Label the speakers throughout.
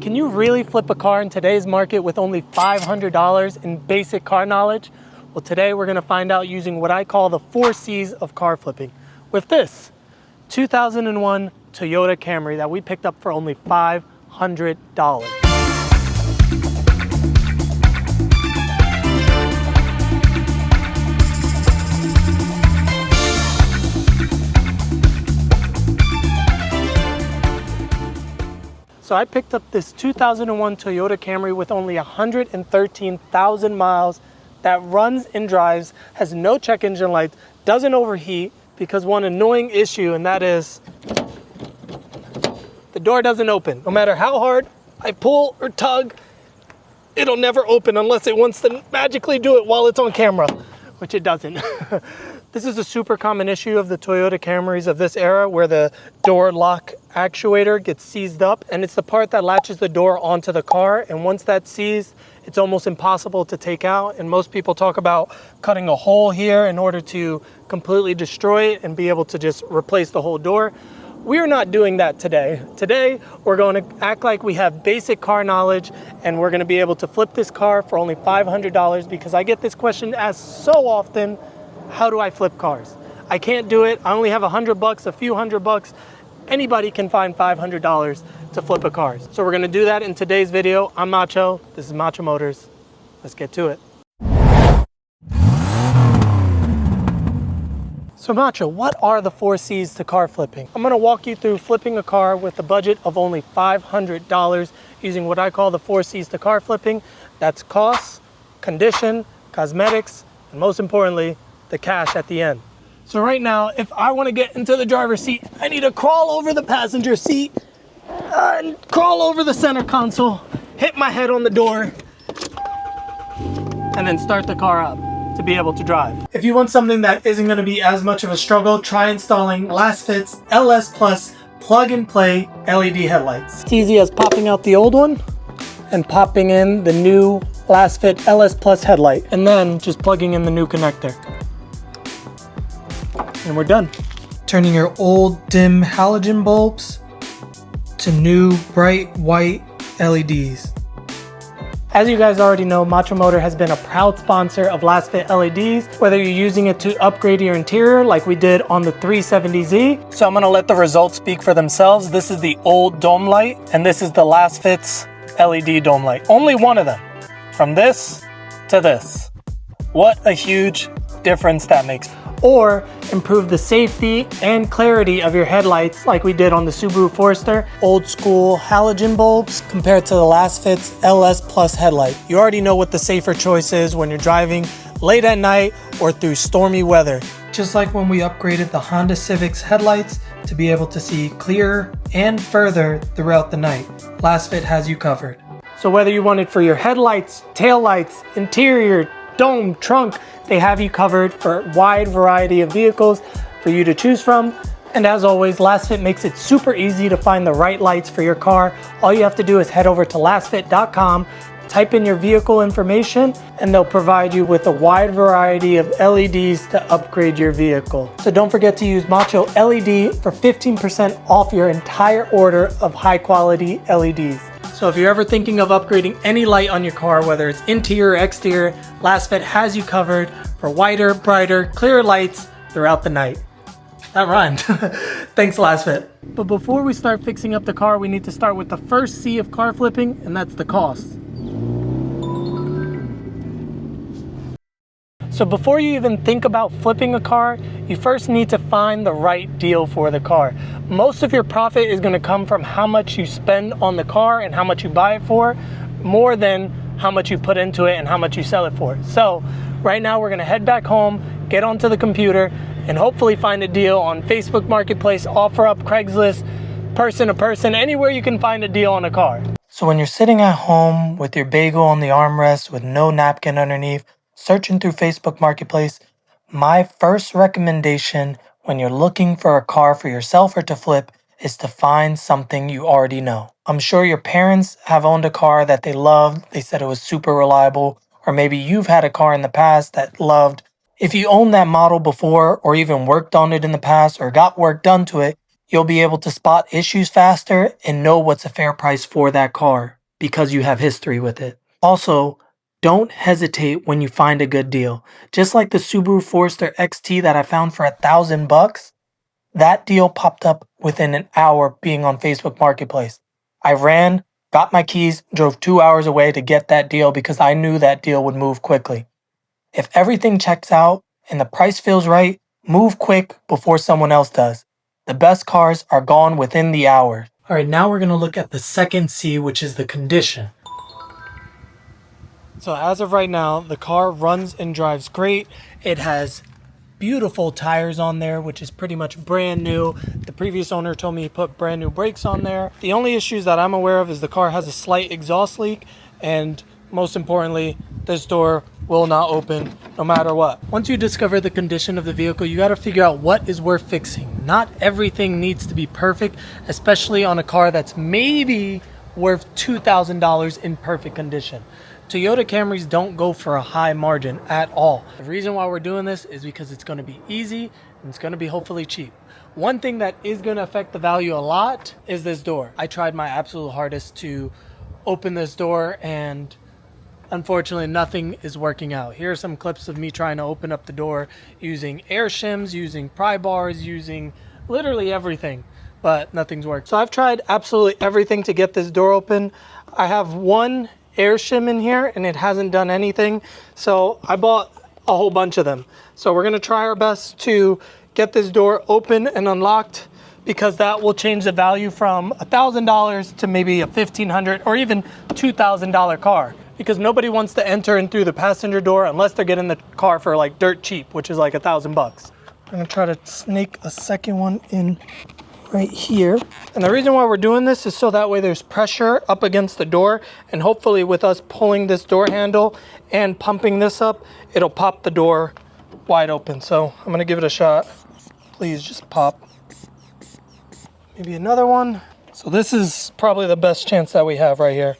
Speaker 1: Can you really flip a car in today's market with only $500 in basic car knowledge? Well, today we're gonna find out using what I call the 4 C's of car flipping with this 2001 Toyota Camry that we picked up for only $500. So I picked up this 2001 Toyota Camry with only 113,000 miles that runs and drives, has no check engine lights, doesn't overheat because one annoying issue, and that is the door doesn't open. No matter how hard I pull or tug, it'll never open unless it wants to magically do it while it's on camera, which it doesn't. This is a super common issue of the Toyota Camrys of this era where the door lock actuator gets seized up, and it's the part that latches the door onto the car, and once that's seized, it's almost impossible to take out, and most people talk about cutting a hole here in order to completely destroy it and be able to just replace the whole door. We're not doing that today. Today, we're going to act like we have basic car knowledge, and we're going to be able to flip this car for only $500 because I get this question asked so often. How do I flip cars? I can't do it. I only have $100, a few $100. Anybody can find $500 to flip a car. So we're gonna do that in today's video. I'm Macho, this is Macho Motors. Let's get to it. So Macho, what are the 4 C's to car flipping? I'm gonna walk you through flipping a car with a budget of only $500 using what I call the 4 C's to car flipping. That's cost, condition, cosmetics, and most importantly, the cash at the end. So right now, if I want to get into the driver's seat, I need to crawl over the passenger seat, and crawl over the center console, hit my head on the door, and then start the car up to be able to drive. If you want something that isn't going to be as much of a struggle, try installing Lasfit's LS Plus plug and play LED headlights. It's easy as popping out the old one and popping in the new Lasfit LS Plus headlight, and then just plugging in the new connector. And we're done. Turning your old dim halogen bulbs to new bright white LEDs. As you guys already know, Macho Motor has been a proud sponsor of Lasfit LEDs, whether you're using it to upgrade your interior like we did on the 370Z. So I'm gonna let the results speak for themselves. This is the old dome light, and this is the Lasfit's LED dome light. Only one of them, from this to this. What a huge difference that makes. Or improve the safety and clarity of your headlights like we did on the Subaru Forester. Old school halogen bulbs compared to the Lasfit's LS Plus headlight. You already know what the safer choice is when you're driving late at night or through stormy weather. Just like when we upgraded the Honda Civic's headlights to be able to see clearer and further throughout the night, Lasfit has you covered. So whether you want it for your headlights, taillights, interior, dome, trunk, they have you covered for a wide variety of vehicles for you to choose from. And as always, Lasfit makes it super easy to find the right lights for your car. All you have to do is head over to lasfit.com, type in your vehicle information, and they'll provide you with a wide variety of LEDs to upgrade your vehicle. So don't forget to use Macho LED for 15% off your entire order of high quality LEDs. So if you're ever thinking of upgrading any light on your car, whether it's interior or exterior, Lasfit has you covered for whiter, brighter, clearer lights throughout the night. That rhymed. Thanks, Lasfit. But before we start fixing up the car, we need to start with the first C of car flipping, and that's the cost. So before you even think about flipping a car, you first need to find the right deal for the car. Most of your profit is going to come from how much you spend on the car and how much you buy it for, more than how much you put into it and how much you sell it for. So right now we're going to head back home, get onto the computer, and hopefully find a deal on Facebook Marketplace, OfferUp, Craigslist, person to person, anywhere you can find a deal on a car. So when you're sitting at home with your bagel on the armrest with no napkin underneath, searching through Facebook Marketplace, my first recommendation when you're looking for a car for yourself or to flip is to find something you already know. I'm sure your parents have owned a car that they loved. They said it was super reliable. Or maybe you've had a car in the past that loved. If you owned that model before or even worked on it in the past or got work done to it, you'll be able to spot issues faster and know what's a fair price for that car. because you have history with it. Also, don't hesitate when you find a good deal. Just like the Subaru Forester XT that I found for $1,000, that deal popped up within an hour being on Facebook Marketplace. I ran, got my keys, drove 2 hours away to get that deal because I knew that deal would move quickly. If everything checks out and the price feels right, move quick before someone else does. The best cars are gone within the hour. All right, now we're going to look at the second C, which is the condition. So as of right now, the car runs and drives great. It has beautiful tires on there, which is pretty much brand new. The previous owner told me he put brand new brakes on there. The only issues that I'm aware of is the car has a slight exhaust leak, and most importantly, this door will not open no matter what. Once you discover the condition of the vehicle, you got to figure out what is worth fixing. Not everything needs to be perfect, especially on a car that's maybe worth $2,000 in perfect condition. Toyota Camrys don't go for a high margin at all. The reason why we're doing this is because it's going to be easy and it's going to be hopefully cheap. One thing that is going to affect the value a lot is this door. I tried my absolute hardest to open this door and unfortunately nothing is working out. Here are some clips of me trying to open up the door using air shims, using pry bars, using literally everything, but nothing's worked. So I've tried absolutely everything to get this door open. I have one air shim in here and it hasn't done anything, so I bought a whole bunch of them. So we're gonna try our best to get this door open and unlocked, because that will change the value from $1,000 to maybe a $1,500 or even $2,000 car, because nobody wants to enter in through the passenger door unless they're getting the car for like dirt cheap, which is like $1,000. I'm gonna try to snake a second one in right here. And the reason why we're doing this is so that way there's pressure up against the door, and hopefully with us pulling this door handle and pumping this up, it'll pop the door wide open. So I'm gonna give it a shot. Please just pop. Maybe another one. So this is probably the best chance that we have right here.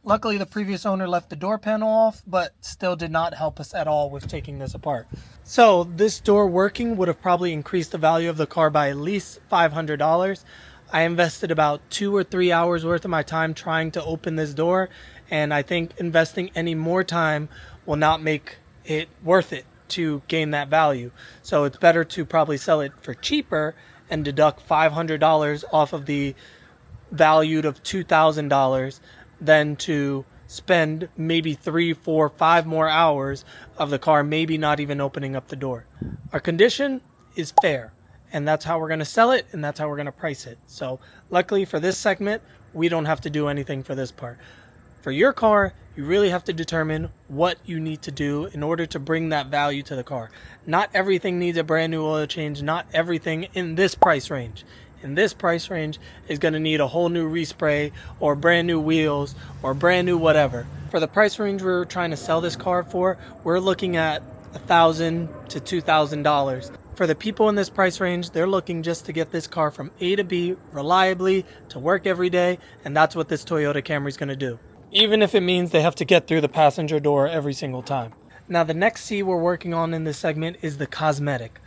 Speaker 1: Luckily, the previous owner left the door panel off, but still did not help us at all with taking this apart. So this door working would have probably increased the value of the car by at least $500. I invested about 2 or 3 hours worth of my time trying to open this door, and I think investing any more time will not make it worth it to gain that value. So it's better to probably sell it for cheaper and deduct $500 off of the value of $2,000 than to spend maybe 3, 4, 5 more hours of the car maybe not even opening up the door. Our condition is fair, and that's how we're going to sell it, and that's how we're going to price it. So luckily for this segment, we don't have to do anything for this part. For your car, you really have to determine what you need to do in order to bring that value to the car. Not everything needs a brand new oil change. Not everything in this price range. In this price range is going to need a whole new respray or brand new wheels or brand new whatever. For the price range we're trying to sell this car for, we're looking at $1,000 to $2,000. For the people in this price range, they're looking just to get this car from A to B reliably to work every day, and that's what this Toyota Camry is going to do, even if it means they have to get through the passenger door every single time. Now the next C we're working on in this segment is the cosmetic.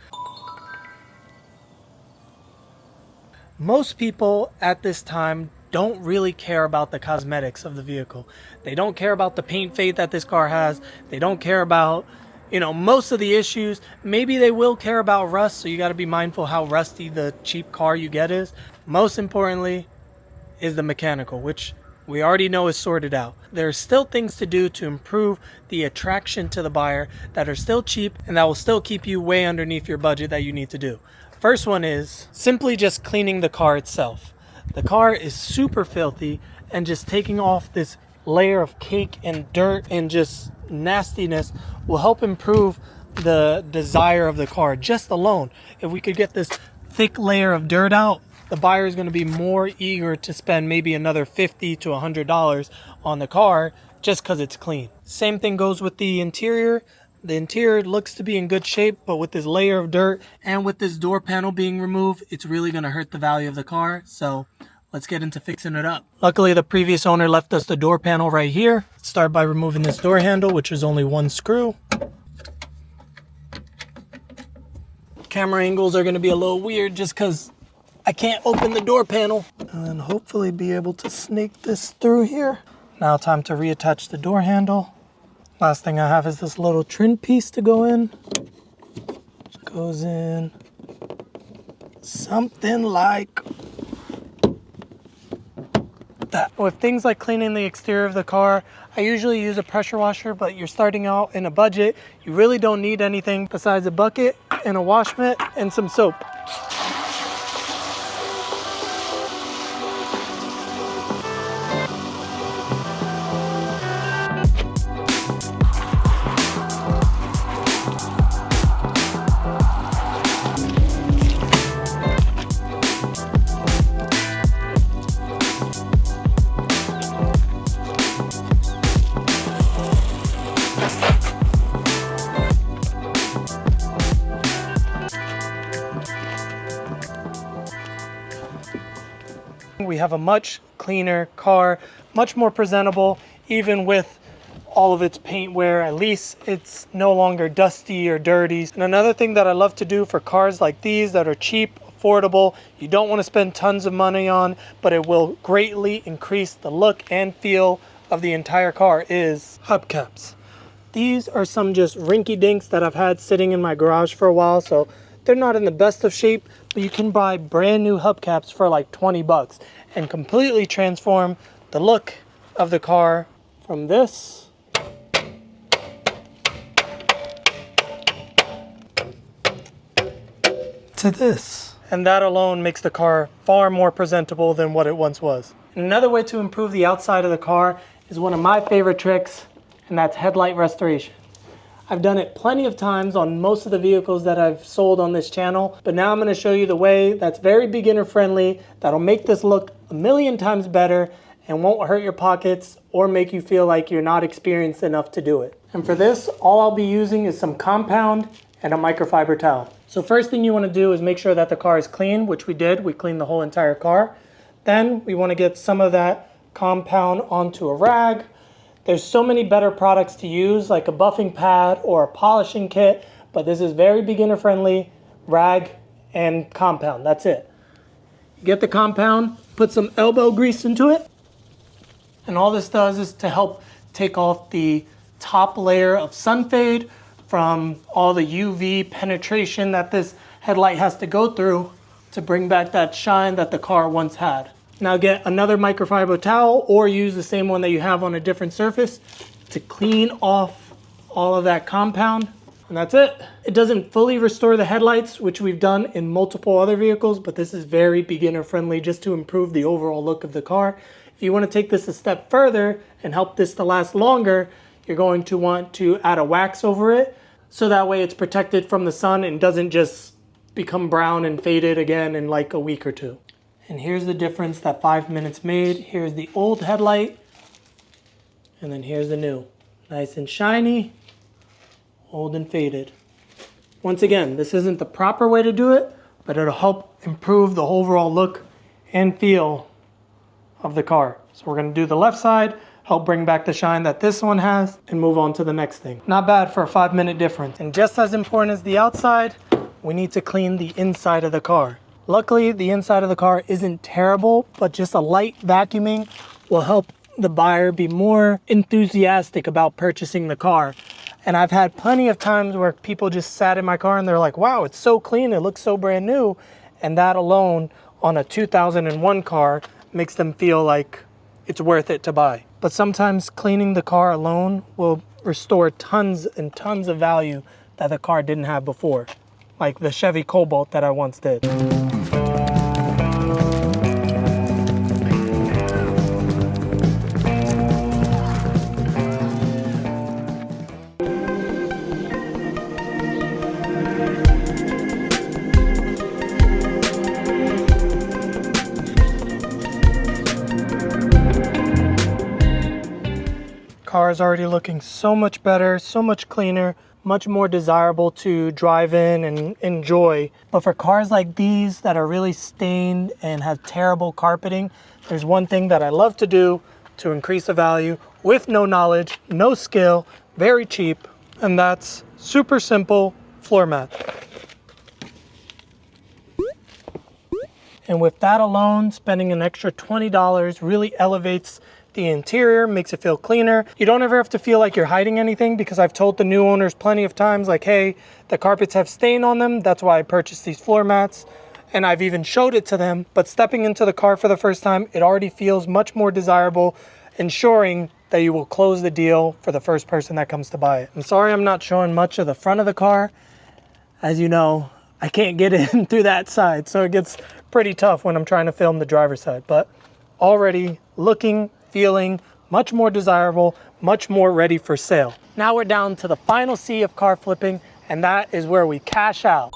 Speaker 1: Most people at this time don't really care about the cosmetics of the vehicle. They don't care about the paint fade that this car has. They don't care about, most of the issues. Maybe they will care about rust, so you got to be mindful how rusty the cheap car you get is. Most importantly is the mechanical, which we already know is sorted out. There's still things to do to improve the attraction to the buyer that are still cheap and that will still keep you way underneath your budget that you need to do. First one is simply just cleaning the car itself. The car is super filthy, and just taking off this layer of cake and dirt and just nastiness will help improve the desire of the car just alone. If we could get this thick layer of dirt out, the buyer is going to be more eager to spend maybe another $50 to $100 on the car just because it's clean. Same thing goes with the interior. The interior looks to be in good shape, but with this layer of dirt and with this door panel being removed, it's really going to hurt the value of the car. So let's get into fixing it up. Luckily, the previous owner left us the door panel right here. Let's start by removing this door handle, which is only one screw. Camera angles are going to be a little weird just because I can't open the door panel. And then hopefully be able to snake this through here. Now time to reattach the door handle. Last thing I have is this little trim piece to go in. Which goes in something like that. With things like cleaning the exterior of the car, I usually use a pressure washer, but you're starting out in a budget. You really don't need anything besides a bucket and a wash mitt and some soap. We have a much cleaner car, much more presentable, even with all of its paint wear. At least it's no longer dusty or dirty. And another thing that I love to do for cars like these that are cheap, affordable, you don't want to spend tons of money on, but it will greatly increase the look and feel of the entire car, is hubcaps. These are some just rinky dinks that I've had sitting in my garage for a while, so they're not in the best of shape, but you can buy brand new hubcaps for like 20 bucks and completely transform the look of the car from this to this. And that alone makes the car far more presentable than what it once was. And another way to improve the outside of the car is one of my favorite tricks, and that's headlight restoration. I've done it plenty of times on most of the vehicles that I've sold on this channel, but now I'm going to show you the way that's very beginner friendly, that'll make this look a million times better and won't hurt your pockets or make you feel like you're not experienced enough to do it. And for this, all I'll be using is some compound and a microfiber towel. So first thing you want to do is make sure that the car is clean, which we did. We cleaned the whole entire car. Then we want to get some of that compound onto a rag. There's so many better products to use, like a buffing pad or a polishing kit, but this is very beginner friendly, rag and compound, that's it. Get the compound, put some elbow grease into it, and all this does is to help take off the top layer of sun fade from all the UV penetration that this headlight has to go through to bring back that shine that the car once had. Now get another microfiber towel or use the same one that you have on a different surface to clean off all of that compound. And that's it. It doesn't fully restore the headlights, which we've done in multiple other vehicles, but this is very beginner friendly just to improve the overall look of the car. If you want to take this a step further and help this to last longer, you're going to want to add a wax over it. So that way it's protected from the sun and doesn't just become brown and faded again in like a week or two. And here's the difference that 5 minutes made. Here's the old headlight, and then here's the new. Nice and shiny, old and faded. Once again, this isn't the proper way to do it, but it'll help improve the overall look and feel of the car. So we're gonna do the left side, help bring back the shine that this one has, and move on to the next thing. Not bad for a 5 minute difference. And just as important as the outside, we need to clean the inside of the car. Luckily, the inside of the car isn't terrible, but just a light vacuuming will help the buyer be more enthusiastic about purchasing the car. And I've had plenty of times where people just sat in my car and they're like, wow, it's so clean, it looks so brand new. And that alone on a 2001 car makes them feel like it's worth it to buy. But sometimes cleaning the car alone will restore tons and tons of value that the car didn't have before, like the Chevy Cobalt that I once did. Car is already looking so much better, so much cleaner, much more desirable to drive in and enjoy. But for cars like these that are really stained and have terrible carpeting, there's one thing that I love to do to increase the value with no knowledge, no skill, very cheap, and that's super simple floor mat. And with that alone, spending an extra $20 really elevates the interior, makes it feel cleaner. You don't ever have to feel like you're hiding anything, because I've told the new owners plenty of times, like, hey, the carpets have stain on them. That's why I purchased these floor mats. And I've even showed it to them. But stepping into the car for the first time, it already feels much more desirable, ensuring that you will close the deal for the first person that comes to buy it. I'm sorry I'm not showing much of the front of the car. As you know, I can't get in through that side, so it gets pretty tough when I'm trying to film the driver's side. But already looking, feeling much more desirable, much more ready for sale. Now we're down to the final C of car flipping, and that is where we cash out.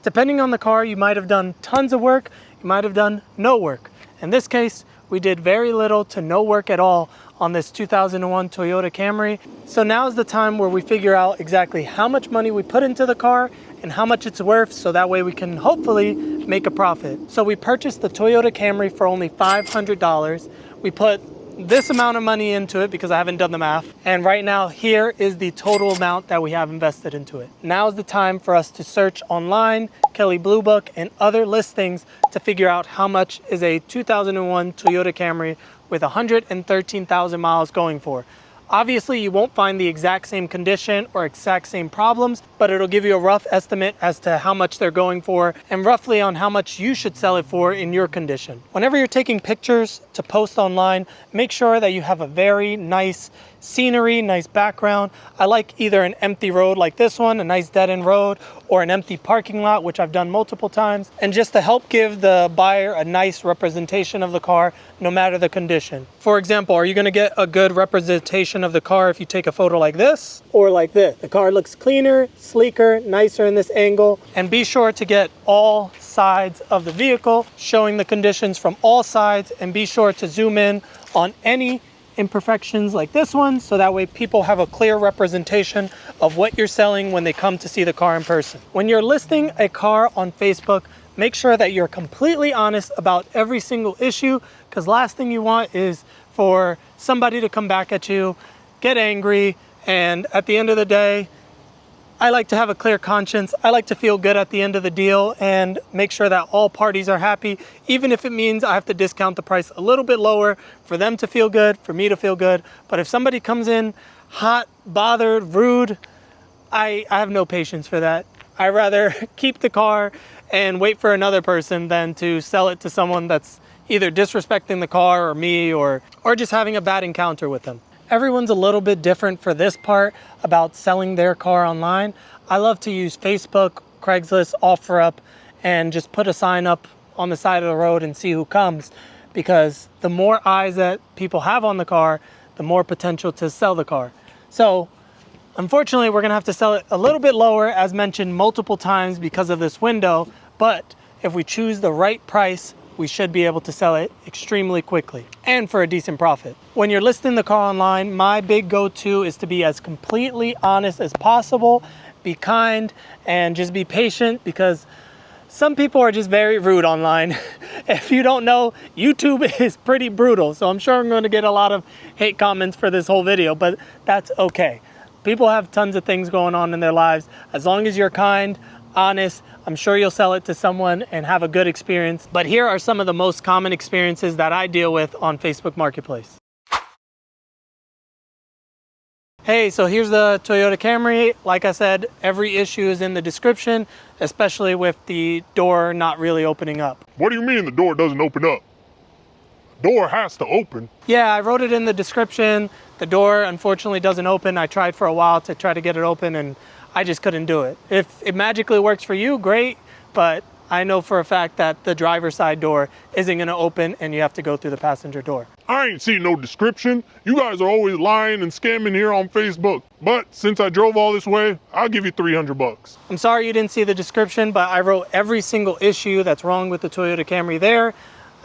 Speaker 1: Depending on the car, you might have done tons of work, you might have done no work. In this case, we did very little to no work at all on this 2001 Toyota Camry. So now is the time where we figure out exactly how much money we put into the car and how much it's worth, so that way we can hopefully make a profit. So we purchased the Toyota Camry for only $500. We put this amount of money into it because I haven't done the math. And right now, here is the total amount that we have invested into it. Now is the time for us to search online, Kelley Blue Book, and other listings to figure out how much is a 2001 Toyota Camry with 113,000 miles going for. Obviously, you won't find the exact same condition or exact same problems, but it'll give you a rough estimate as to how much they're going for and roughly on how much you should sell it for in your condition. Whenever you're taking pictures to post online, make sure that you have a very nice scenery, nice background. I like either an empty road like this one, a nice dead-end road, or an empty parking lot, which I've done multiple times, and just to help give the buyer a nice representation of the car, no matter the condition. For example, are you gonna get a good representation of the car if you take a photo like this or like this? The car looks cleaner, sleeker, nicer in this angle. And be sure to get all sides of the vehicle, showing the conditions from all sides, and be sure to zoom in on any imperfections like this one, so that way people have a clear representation of what you're selling when they come to see the car in person. When you're listing a car on Facebook, make sure that you're completely honest about every single issue, because last thing you want is for somebody to come back at you, get angry, and at the end of the day, I like to have a clear conscience. I like to feel good at the end of the deal and make sure that all parties are happy, even if it means I have to discount the price a little bit lower for them to feel good, for me to feel good. But if somebody comes in hot, bothered, rude, I have no patience for that. I'd rather keep the car and wait for another person than to sell it to someone that's either disrespecting the car or me, or just having a bad encounter with them. Everyone's a little bit different for this part about selling their car online. I love to use Facebook, Craigslist, OfferUp, and just put a sign up on the side of the road and see who comes, because the more eyes that people have on the car, the more potential to sell the car. So unfortunately, we're gonna have to sell it a little bit lower, as mentioned multiple times, because of this window. But if we choose the right price, we should be able to sell it extremely quickly and for a decent profit. When you're listing the car online, my big go-to is to be as completely honest as possible, be kind, and just be patient, because some people are just very rude online. If you don't know, YouTube is pretty brutal, so I'm sure I'm going to get a lot of hate comments for this whole video, but that's okay. People have tons of things going on in their lives. As long as you're kind, honest, I'm sure you'll sell it to someone and have a good experience. But here are some of the most common experiences that I deal with on Facebook Marketplace. Hey, so here's the Toyota Camry. Like I said, every issue is in the description, especially with the door not really opening up.
Speaker 2: What do you mean the door doesn't open up? The door has to open.
Speaker 1: Yeah, I wrote it in the description. The door unfortunately doesn't open. I tried for a while to try to get it open and I just couldn't do it. If it magically works for you, great, but I know for a fact that the driver's side door isn't gonna open and you have to go through the passenger door.
Speaker 2: I ain't seen no description. You guys are always lying and scamming here on Facebook. But since I drove all this way, I'll give you 300 bucks.
Speaker 1: I'm sorry you didn't see the description, but I wrote every single issue that's wrong with the Toyota Camry there.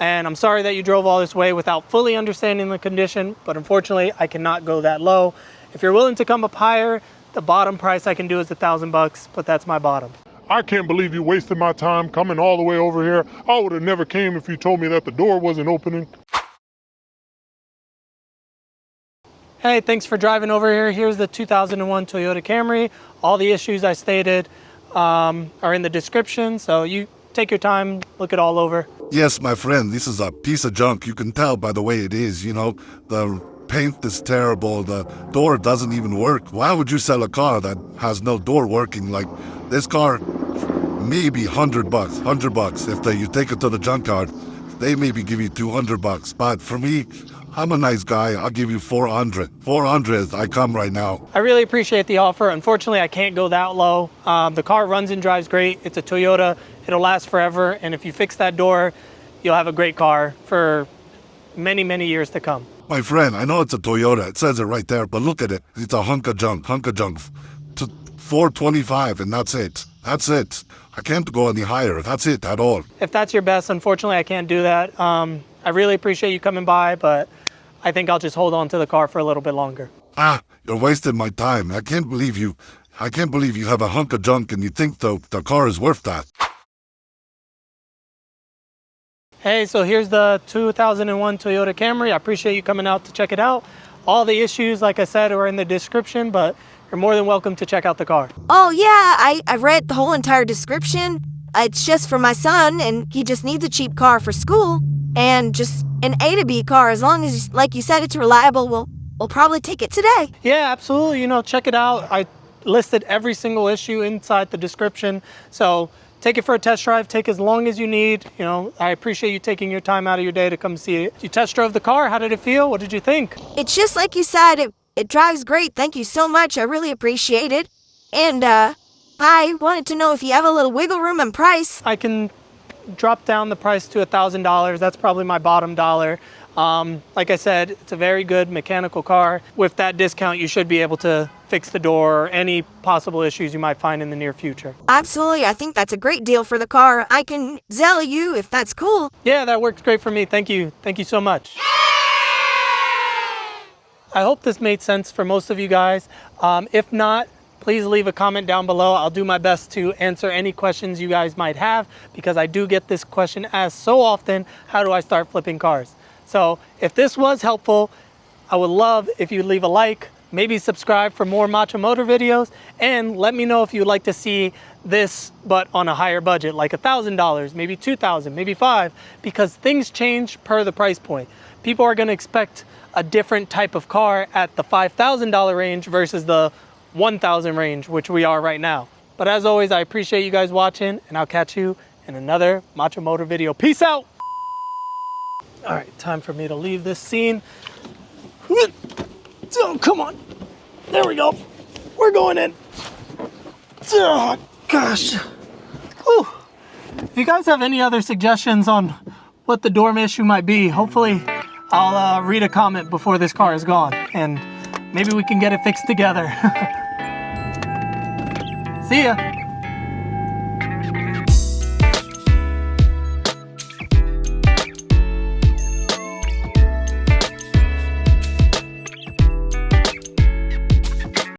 Speaker 1: And I'm sorry that you drove all this way without fully understanding the condition, but unfortunately I cannot go that low. If you're willing to come up higher, the bottom price I can do is $1,000, but that's my bottom.
Speaker 2: I can't believe you wasted my time coming all the way over here. I would have never came if you told me that the door wasn't opening. Hey, thanks for driving over here. Here's the 2001 Toyota Camry. All the issues I stated.
Speaker 1: are in the description, so you take your time, look it all over.
Speaker 3: Yes, my friend, this is a piece of junk. You can tell by the way it is, you know. The paint is terrible. The door doesn't even work. Why would you sell a car that has no door working? Like, this car, maybe $100. If you take it to the junkyard, they maybe give you $200. But for me, I'm a nice guy. I'll give you 400. 400, I come right now.
Speaker 1: I really appreciate the offer. Unfortunately, I can't go that low. The car runs and drives great. It's a Toyota. It'll last forever. And if you fix that door, you'll have a great car for many, many years to come.
Speaker 3: My friend, I know it's a Toyota. It says it right there, but look at it. It's a hunk of junk. To $425, and that's it. That's it. I can't go any higher. That's it at all.
Speaker 1: If that's your best, unfortunately, I can't do that. I really appreciate you coming by, but I think I'll just hold on to the car for a little bit longer.
Speaker 3: You're wasting my time. I can't believe you have a hunk of junk and you think the car is worth that.
Speaker 1: Hey, so here's the 2001 Toyota Camry. I appreciate you coming out to check it out. All the issues, like I said, are in the description, but you're more than welcome to check out the car.
Speaker 4: Oh yeah, I read the whole entire description. It's just for my son, and he just needs a cheap car for school. And just an A to B car, as long as, like you said, it's reliable, we'll probably take it today.
Speaker 1: Yeah, absolutely. Check it out. I listed every single issue inside the description. So take it for a test drive. Take as long as you need. I appreciate you taking your time out of your day to come see it. You test drove the car. How did it feel? What did you think?
Speaker 4: It's just like you said. It drives great. Thank you so much. I really appreciate it. And I wanted to know if you have a little wiggle room and price.
Speaker 1: I can drop down the price to $1,000. That's probably my bottom dollar. Like I said, it's a very good mechanical car. With that discount, you should be able to fix the door or any possible issues you might find in the near future.
Speaker 4: Absolutely. I think that's a great deal for the car. I can Zelle you if that's cool.
Speaker 1: Yeah, that works great for me. Thank you. Thank you so much. I hope this made sense for most of you guys. If not, please leave a comment down below. I'll do my best to answer any questions you guys might have, because I do get this question asked so often: how do I start flipping cars? So if this was helpful, I would love if you'd leave a like, maybe subscribe for more Macho Motor videos, and let me know if you'd like to see this but on a higher budget, like $1,000, maybe $2,000, maybe $5,000, because things change per the price point. People are going to expect a different type of car at the $5,000 range versus the $1,000 range, which we are right now. But as always, I appreciate you guys watching, and I'll catch you in another Macho Motor video. Peace out. All right, time for me to leave this scene. Oh, come on. There we go. We're going in. Oh, gosh. Whew. If you guys have any other suggestions on what the door issue might be, hopefully I'll read a comment before this car is gone, and maybe we can get it fixed together. See ya.